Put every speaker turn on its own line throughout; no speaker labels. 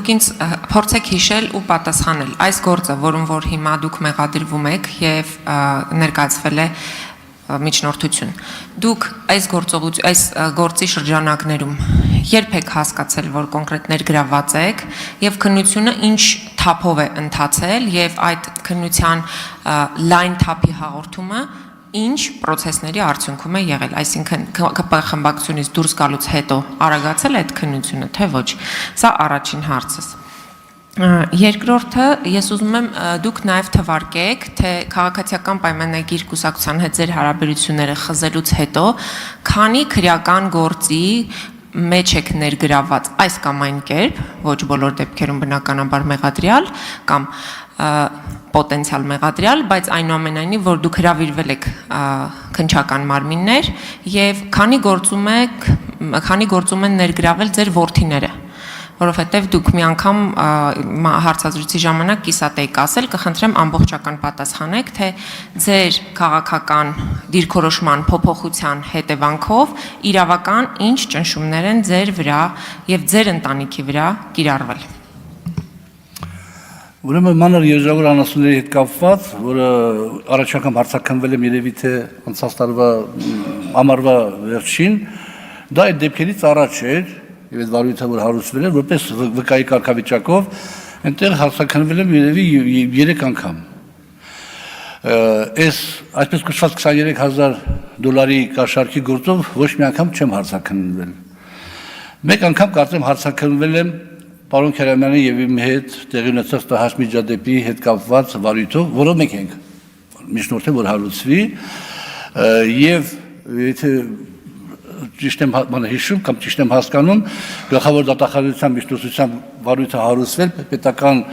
դուք ինձ փորձեք հիշել ու պատասխանել այս գործը, որում որ հիմա դուք մեղադրվում եք եւ ներկայացվել է միջնորդություն։ Դուք այս գործի շրջանակներում երբ եք հասկացել, որ կոնկրետ ներգրաված եք եւ քննությունը ինչ թափով է ընթացել եւ այդ քննության լայն թափի հաղորդումը ինչ process-ների արդյունքում է եղել, այսինքն խմբակցությունից դուրս գալուց հետո արագացել է այդ քննությունը, թե ոչ։ Սա առաջին հարցս։ Երկրորդը, ես ուզում եմ դուք նաև թվարկեք, թե քաղաքացիական պայմանագիր կուսակցության հետ ձեր հարաբերությունները խզելուց հետո քանի քրեական գործի մեջ եք ներգրաված այս կամ այն կերպ, ոչ բոլոր դեպքերում բնականաբար մեղադրյալ կամ պոտենցիալ մեղադրյալ, բայց այնուամենայնիվ, որ դուք հրավիրվել եք քննչական մարմիններ եւ քանի գործում են ներգրավել ձեր որդիները, որովհետեւ դուք մի անգամ հարցազրույցի ժամանակ կիսատ եք ասել, կխնդրեմ ամբողջական պատասխանեք, թե ձեր քաղաքական դիրքորոշման փոփոխության հետևանքով իրավական ինչ ճնշումներ են ձեր վրա եւ ձեր ընտանիքի վրա կիրառվել։
Ուրեմն մանր երժշտավոր անասունների հետ կապված, որը առաջ անգամ հարցաքննվել եմ երևի թե անցած տարվա ամառվա վերջին, դա այդ դեպքերից առաջ էր, եւ այդ վարույթը որ հարուցվել էր, որպես վկայի կարգավիճակով, այնտեղ հարցաքննվել եմ երևի 3 անգամ։ Այս այսպես կոչված $23,000 կաշառքի գործով ոչ մի անգամ չեմ հարցաքննվել։ Մեկ անգամ կարծեմ հարցաքննվել եմ Պարոն Քերամյանի եւ իմ հետ տեղի ունեցած տհաճ միջադեպի հետ կապված վարույթով, որով մենք ենք միջնորդել, որ հարուցվի, եւ եթե ճիշտ եմ հիշում կամ ճիշտ եմ հասկանում, գլխավոր դատախազության միջնորդության վարույթը հարուցվել պետական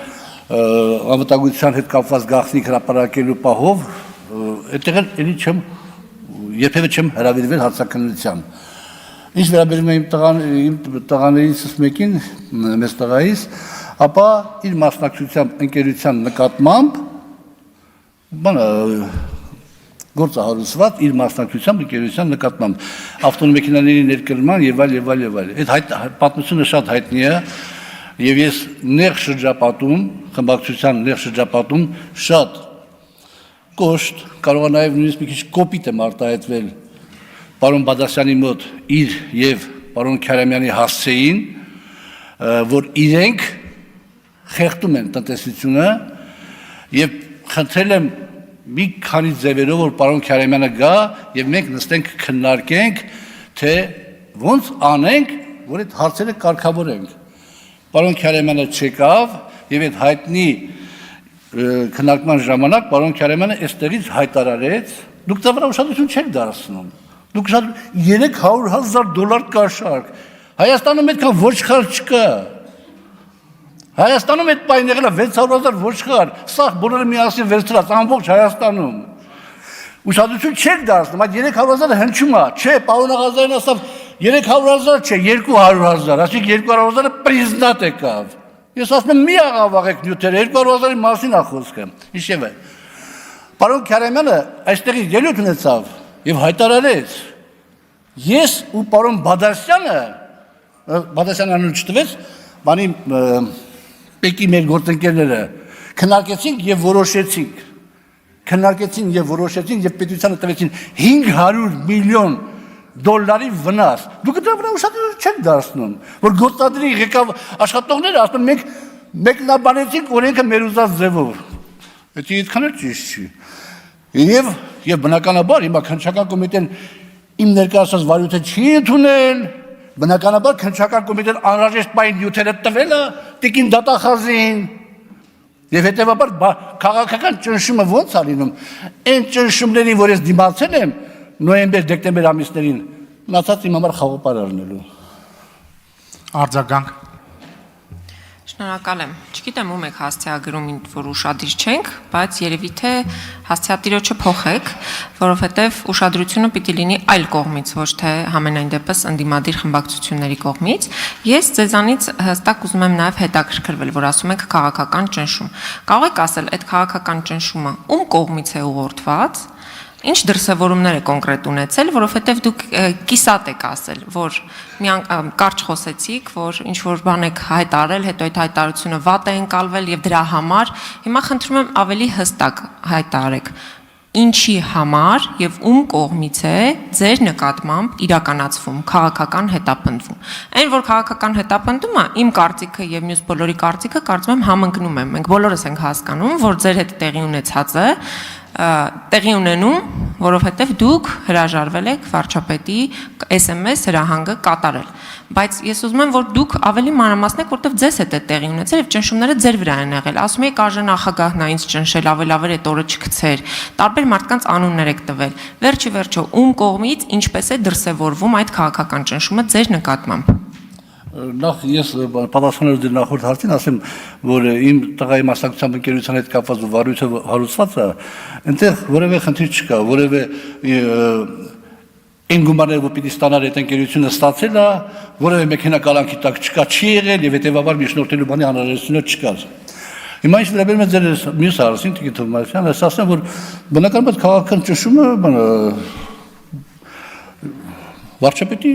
անվտանգության հետ կապված գաղտնիք հրապարակելու պահով, այդտեղ էլի երբևէ չեմ հրավիրվել հարցաքննության։ Ինչ վերաբերում է իմ տղաներից մեկին, մեծ տղայիս, ապա իր մասնակցությամբ ընկերության նկատմամբ գործը հարուցված իր մասնակցությամբ ընկերության նկատմամբ ավտոմեքենաների ներկրման եւ այլ։ Այդ պատմությունը շատ հայտնի է եւ ես նեղ շրջապատում, խմբակցության նեղ շրջապատում շատ կոշտ, կարող է նաեւ նույնիսկ մի քիչ կոպիտ եմ արտահայտվել Պարոն Բադասյանի մոտ իր եւ պարոն Քարամյանի հասցեին, որ իրենք խեղդում են տնտեսությունը եւ խնդրել եմ մի քանի ձևերով որ պարոն Քարամյանը գա եւ մենք նստենք քննարկենք, թե ոնց անենք, որ այդ հարցերը կարգավորենք։ Պարոն Քարամյանը չեկավ եւ այդ հայտնի քննարկման ժամանակ պարոն Քարամյանը այստեղից հայտարարեց, դուք դա վրա ուշադրություն չեք դարձնում։ Դուք $300,000 կաշառք։ Հայաստանում այդքան ոչխար չկա։ Հայաստանում այդ պայն եղել է 600,000 ոչխար, սա բոլորը միասին վերցրած ամբողջ Հայաստանում։ Ուշադրություն չեք դարձնում, այդ 300,000-ը հնչում է, չէ, պարոն Աղազարյանն ասավ 300,000 չէ, 200,000, այսինքն 200,000-ը պրիզնատ եկավ։ Ես ասում եմ մի աղավաղեք նյութերը, 200,000-ի մասին է խոսքը։ Հիշև է։ Պարոն Քարամյանը այստեղից ելույթ ունեցավ եւ հայտարարեց. Ես ու պարոն Բադասյանը անուն չտվեց, բանի պեկի մեր գործընկերները քննարկեցինք եւ որոշեցինք եւ պետությանը տվեցին $500 միլիոն վնաս։ Դուք դա վրա ուշադրություն չեք դարձնում, որ գործադրի ղեկավ աշխատողները ասում մենք մեկնաբանեցինք օրենքը մեր ուզած ձևով։ Դա այդքան էլ ճիշտ չի։ Եվ բնականաբար հիմա քննչական կոմիտեն իմ ներկայացած վարույթը չի ընդունել, բնականաբար քննչական կոմիտեն անհրաժեշտ պայն նյութերը տվել է տիկին դատախազին, եւ հետեւաբար քաղաքական ճնշումը ո՞նց է լինում։ Այն ճնշումներին, որ ես դիմացել եմ նոյեմբեր-դեկտեմբեր ամիսներին, մնացած իմ համար խաղապար առնելու։
Արձագանք։
Շնորհակալ եմ։ Չգիտեմ ում եք հասցեագրում, որ ուշադիր չենք, բայց երևի թե հասցեատիրոջը փոխեք, որովհետև ուշադրությունը պիտի լինի այլ կողմից, ոչ թե համենայն դեպս ընդդիմադիր խմբակցությունների կողմից։ Ես ձեզանից հստակ ուզում եմ նաև հետաքրքրվել, որ ասում եք քաղաքական ճնշում։ Կարող եք ասել, այդ քաղաքական ճնշումը ում կողմից է ուղղորդված, Ինչ դրսևորումներ է կոնկրետ ունեցել, որովհետև դուք կիսատ եք ասել, որ կարճ խոսեցիք, որ ինչ որ բան եք հայտարարել, հետո այդ հայտարարությունը վատ է ընկալվել եւ դրա համար հիմա խնդրում եմ ավելի հստակ հայտարարեք։ Ինչի համար եւ ում կողմից է ձեր նկատմամբ իրականացվում քաղաքական հետապնդվում։ Այն որ քաղաքական հետապնդումը իմ կարծիքը եւ մյուս բոլորի կարծիքը կարծում եմ համընկնում է։ Մենք բոլորս ենք հասկանում, որ ձեր հետ տեղի ունեցածը տեղի ունենում, որովհետև դուք հրաժարվել եք վարչապետի SMS հրահանգը կատարել։ Բայց ես ուզում եմ, որ դուք ավելի մանրամասնեք, որովհետև ձեզ հետ է տեղի ունեցել եւ ճնշումները ձեր վրա են եղել։ Ասում եք արժե նախագահն է ինձ ճնշել, ավելավեր այդ օրը չգցեր։ Տարբեր մարդկանց անուններ եք տվել։ Վերջի վերջո, ում կողմից ինչպես է դրսևորվում այդ քաղաքական ճնշումը ձեր նկատմամբ։
Նախ ես պատասխանելով դեր նախորդ հարցին ասեմ, որ իմ տղայի մասնակցությամբ ընկերության հետ կապված վարույթը հարուցված է, այնտեղ որևէ խնդիր չկա, որևէ այն գումարները, որ պիտի ստանար այդ ընկերությունը ստացել է, որևէ մեքենակարանքի տակ չկա, չի եղել եւ հետեւաբար միջնորդելու բանի անհրաժեշտությունը չկա։ Հիմա ինչ վերաբերում է ձեր մյուս հարցին, Տիկին Թովմասյան, ես ասեմ, որ բնականաբար քաղաքական ճնշումը վարչապետի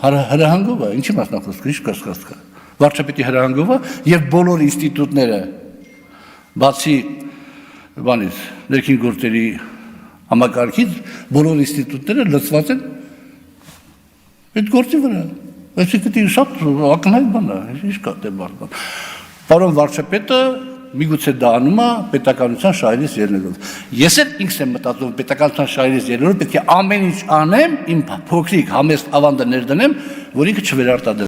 հրահանգով է, ինչի մասնակցությունը, ինչ կասկած կա։ Վարչապետի հրահանգով է եւ բոլոր ինստիտուտները, բացի բանից, ներքին գործերի համակարգից, բոլոր ինստիտուտները լծված են այդ գործի վրա։ Այսինքն շատ ակնհայտ բան է, ինչ կա դե բան։ Պարոն վարչապետը միգուցե դա անում է պետականության շահերից ելնելով։ Ես էլ ինքս եմ մտածում պետականության շահերից ելնելով պետք է ամեն ինչ անեմ, իմ փոքրիկ համեստ ավանդը ներդնեմ, որ ինքը չվերարտադրի։